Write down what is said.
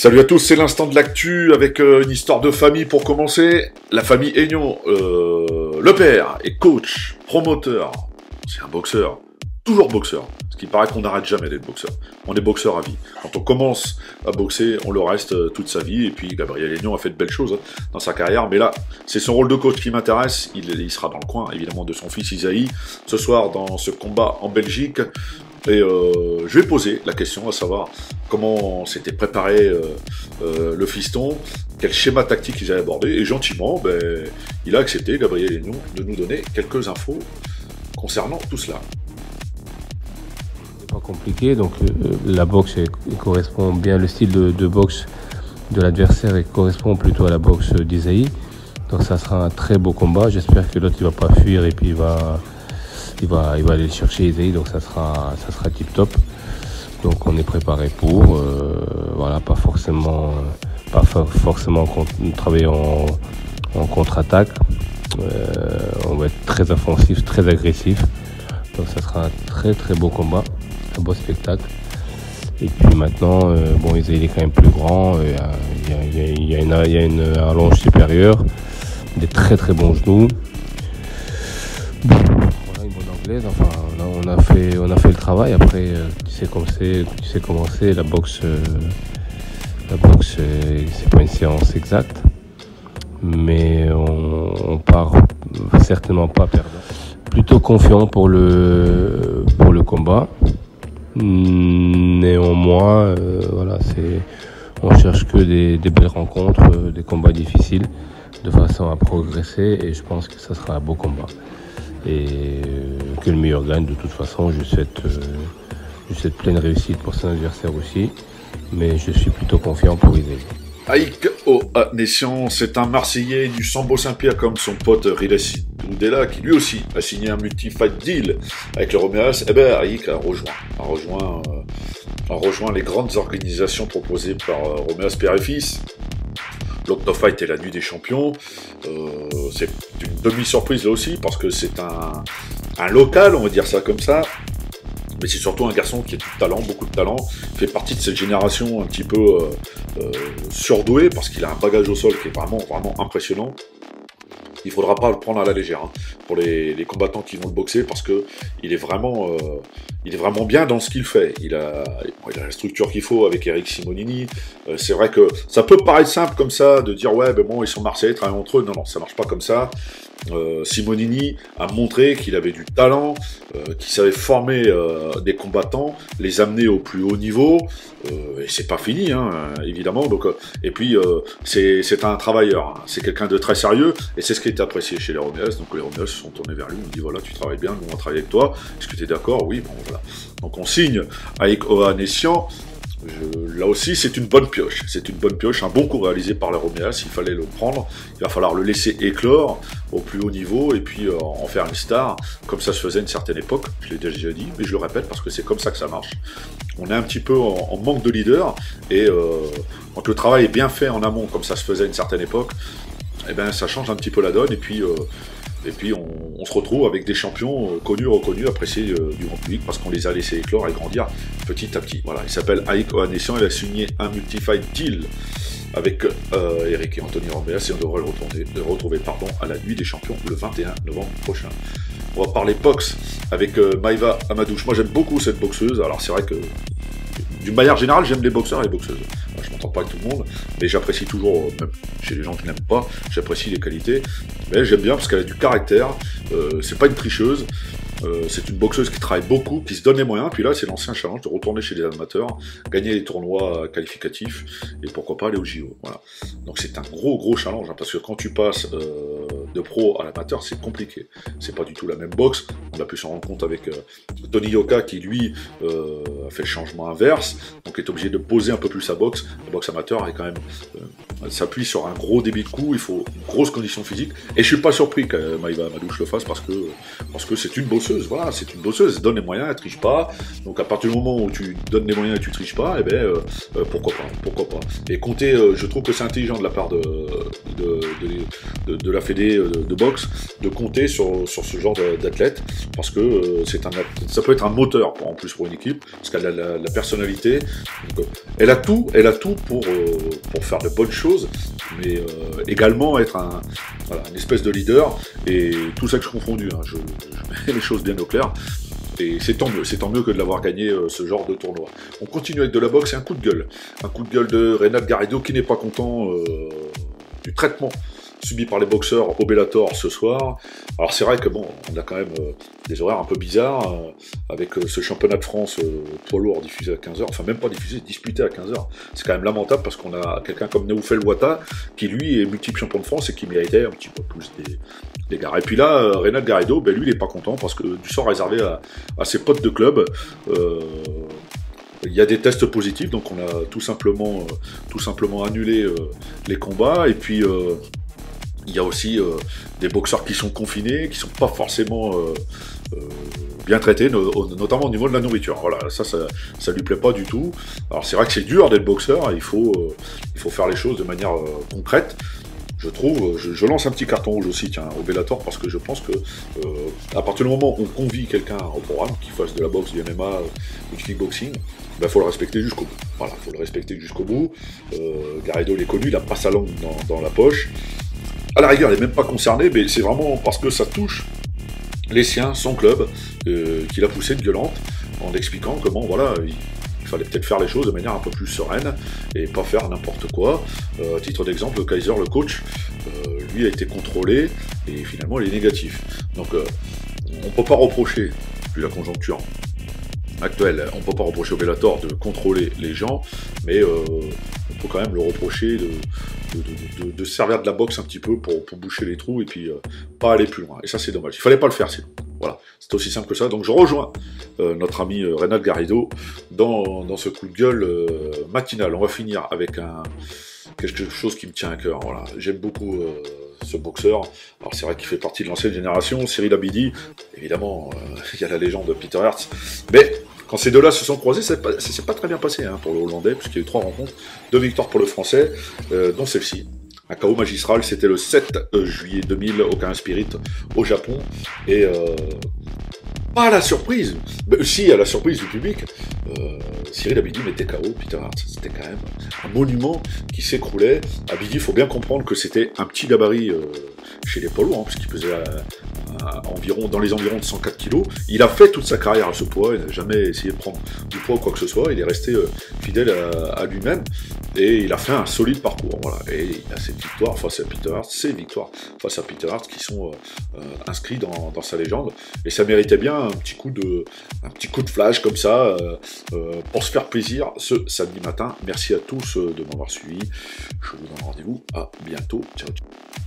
Salut à tous, c'est l'instant de l'actu avec une histoire de famille pour commencer. La famille Aignan, le père est coach, promoteur, c'est un boxeur, toujours boxeur. Ce qui paraît qu'on n'arrête jamais d'être boxeur. On est boxeur à vie. Quand on commence à boxer, on le reste toute sa vie. Et puis Gabriel Aignan a fait de belles choses dans sa carrière. Mais là, c'est son rôle de coach qui m'intéresse. Il sera dans le coin, évidemment, de son fils Isaïe. Ce soir, dans ce combat en Belgique. Et je vais poser la question à savoir comment s'était préparé le fiston, quel schéma tactique ils avaient abordé, et gentiment, il a accepté, Gabriel Aignan, de nous donner quelques infos concernant tout cela. C'est pas compliqué, donc la boxe correspond bien, le style de boxe de l'adversaire correspond plutôt à la boxe d'Isaïe, donc ça sera un très beau combat. J'espère que l'autre il va pas fuir et puis il va aller chercher Isaïe, donc ça sera tip top. Donc on est préparé pour, voilà, pas forcément travailler en contre-attaque. On va être très offensif, très agressif. Donc ça sera un très très beau combat, un beau spectacle. Et puis maintenant, Isaïe il est quand même plus grand, il y a une allonge supérieure, des très très bons genoux. Enfin, là, on a fait le travail. Après, tu sais comment c'est la boxe. C'est pas une séance exacte, mais on part certainement pas perdant. Plutôt confiant pour le combat. Néanmoins, voilà, on cherche que des belles rencontres, des combats difficiles, de façon à progresser. Et je pense que ça sera un beau combat. Et que le meilleur gagne. De toute façon, je souhaite pleine réussite pour son adversaire aussi, mais je suis plutôt confiant pour Isaïe. Aïk Oanessian, c'est un Marseillais du Sambo Saint-Pierre comme son pote Riles Oudela, qui lui aussi a signé un multi-fight deal avec le Romeas. Aïk a rejoint les grandes organisations proposées par Romeas père et fils. L'Octofight est la nuit des champions. C'est une demi-surprise là aussi, parce que c'est un local, on va dire ça comme ça. Mais c'est surtout un garçon qui a du talent, beaucoup de talent. Il fait partie de cette génération un petit peu surdouée, parce qu'il a un bagage au sol qui est vraiment, vraiment impressionnant. Il ne faudra pas le prendre à la légère pour les combattants qui vont le boxer, parce que il est vraiment bien dans ce qu'il fait. Il a la structure qu'il faut avec Eric Simonini. C'est vrai que ça peut paraître simple comme ça de dire ouais, ils sont Marseillais, travaillent entre eux. Non, ça marche pas comme ça. Simonini a montré qu'il avait du talent, qu'il savait former des combattants, les amener au plus haut niveau, et c'est pas fini, évidemment. Donc, et puis c'est un travailleur, c'est quelqu'un de très sérieux, et c'est ce qui est apprécié chez les Romeas. Donc les Romeas se sont tournés vers lui, on dit voilà, tu travailles bien, nous on va travailler avec toi. Est-ce que tu es d'accord? Oui, bon voilà. Donc on signe avec Oanessian. Là aussi, c'est une bonne pioche. C'est une bonne pioche, un bon coup réalisé par les Romeas. Il fallait le prendre. Il va falloir le laisser éclore au plus haut niveau et puis en faire une star, comme ça se faisait à une certaine époque. Je l'ai déjà dit, mais je le répète parce que c'est comme ça que ça marche. On est un petit peu en manque de leader, et quand le travail est bien fait en amont, comme ça se faisait à une certaine époque, ça change un petit peu la donne. Et puis on se retrouve avec des champions connus, reconnus, appréciés du grand public, parce qu'on les a laissés éclore et grandir petit à petit. Voilà, il s'appelle Aïk Oanessian, il a signé un multi-fight deal avec Eric et Anthony Romeas, et on devrait le retrouver à la nuit des champions le 21 novembre prochain. On va parler boxe avec Maïva Amadouche. Moi j'aime beaucoup cette boxeuse. Alors c'est vrai que d'une manière générale, j'aime les boxeurs et les boxeuses. Je m'entends pas avec tout le monde, mais j'apprécie toujours, même chez les gens qui n'aiment pas, j'apprécie les qualités. Mais j'aime bien parce qu'elle a du caractère, c'est pas une tricheuse, c'est une boxeuse qui travaille beaucoup, qui se donne les moyens. Puis là, c'est l'ancien challenge de retourner chez les amateurs, gagner les tournois qualificatifs, et pourquoi pas aller au JO. Voilà. Donc c'est un gros challenge, parce que quand tu passes de pro à l'amateur, c'est compliqué. C'est pas du tout la même boxe. On a pu s'en rendre compte avec Tony Yoka, qui lui a fait le changement inverse, donc est obligé de poser un peu plus sa boxe. La boxe amateur est quand même s'appuie sur un gros débit de coups, il faut une grosse condition physique, et je suis pas surpris que Maïva Amadouche le fasse, parce que c'est une bosseuse, voilà, c'est une bosseuse, elle se donne les moyens, elle triche pas. Donc à partir du moment où tu donnes les moyens et tu triches pas, pourquoi pas. Et compter, je trouve que c'est intelligent de la part de la Fédé de boxe de compter sur ce genre d'athlète, parce que ça peut être un moteur en plus pour une équipe, parce qu'elle a la personnalité, donc, elle a tout pour faire de bonnes choses, mais également être une espèce de leader, et tout ça que je confondu, hein, je mets les choses bien au clair. Et c'est tant mieux que de l'avoir gagné ce genre de tournoi. On continue avec de la boxe et un coup de gueule. Un coup de gueule de Reynald Garrido qui n'est pas content du traitement subi par les boxeurs au Bellator ce soir. Alors c'est vrai que bon, on a quand même des horaires un peu bizarres, avec ce championnat de France poids lourd diffusé à 15h, enfin même pas diffusé, disputé à 15h. C'est quand même lamentable parce qu'on a quelqu'un comme Neoufel Ouattara qui lui est multiple champion de France et qui méritait un petit peu plus des gars. Et puis là, Reynald Garrido, ben lui il est pas content parce que du sort réservé à ses potes de club. Il y a des tests positifs, donc on a tout simplement annulé les combats. Et puis il y a aussi des boxeurs qui sont confinés, qui sont pas forcément bien traités, notamment au niveau de la nourriture. Voilà, ça lui plaît pas du tout. Alors c'est vrai que c'est dur d'être boxeur, il faut faire les choses de manière concrète. Je trouve, je lance un petit carton rouge aussi, tiens, au Bellator, parce que je pense que à partir du moment où on convie quelqu'un au programme, qui fasse de la boxe, du MMA ou du kickboxing, ben faut le respecter jusqu'au bout. Voilà, faut le respecter jusqu'au bout. Garrido, il est connu, il a pas sa langue dans la poche. À la rigueur, il n'est même pas concerné, mais c'est vraiment parce que ça touche les siens, son club, qu'il a poussé de gueulante, en expliquant comment, voilà, il fallait peut-être faire les choses de manière un peu plus sereine, et pas faire n'importe quoi. À titre d'exemple, Kaiser, le coach, lui a été contrôlé, et finalement il est négatif. Donc on ne peut pas reprocher, vu la conjoncture actuelle, on ne peut pas reprocher au Bellator de contrôler les gens, mais on peut quand même le reprocher de servir de la boxe un petit peu pour boucher les trous et puis pas aller plus loin. Et ça c'est dommage. Il fallait pas le faire sinon. Voilà, c'est aussi simple que ça. Donc je rejoins notre ami Reynald Garrido dans ce coup de gueule matinal. On va finir avec quelque chose qui me tient à cœur. Voilà, j'aime beaucoup ce boxeur. Alors c'est vrai qu'il fait partie de l'ancienne génération. Cyril Abidi, évidemment, il y a la légende Peter Hertz, mais quand ces deux-là se sont croisés, ça s'est pas très bien passé pour le Hollandais, puisqu'il y a eu 3 rencontres, 2 victoires pour le Français, dont celle-ci. Un KO magistral, c'était le 7 juillet 2000 au K1 Spirit au Japon. Et pas à la surprise, mais si à la surprise du public, Cyril Abidi mettait KO Peter Hertz. C'était quand même un monument qui s'écroulait. Abidi, il faut bien comprendre que c'était un petit gabarit chez les poids lourds, puisqu'il pesait dans les environs de 104 kg. Il a fait toute sa carrière à ce poids, il n'a jamais essayé de prendre du poids ou quoi que ce soit, il est resté fidèle à lui-même, et il a fait un solide parcours. Voilà. Et il a cette victoire face à Peter Hertz, ces victoires face à Peter Hertz qui sont inscrits dans sa légende, et ça méritait bien un petit coup de flash comme ça, pour se faire plaisir ce samedi matin. Merci à tous de m'avoir suivi, je vous donne rendez-vous à bientôt, ciao ciao.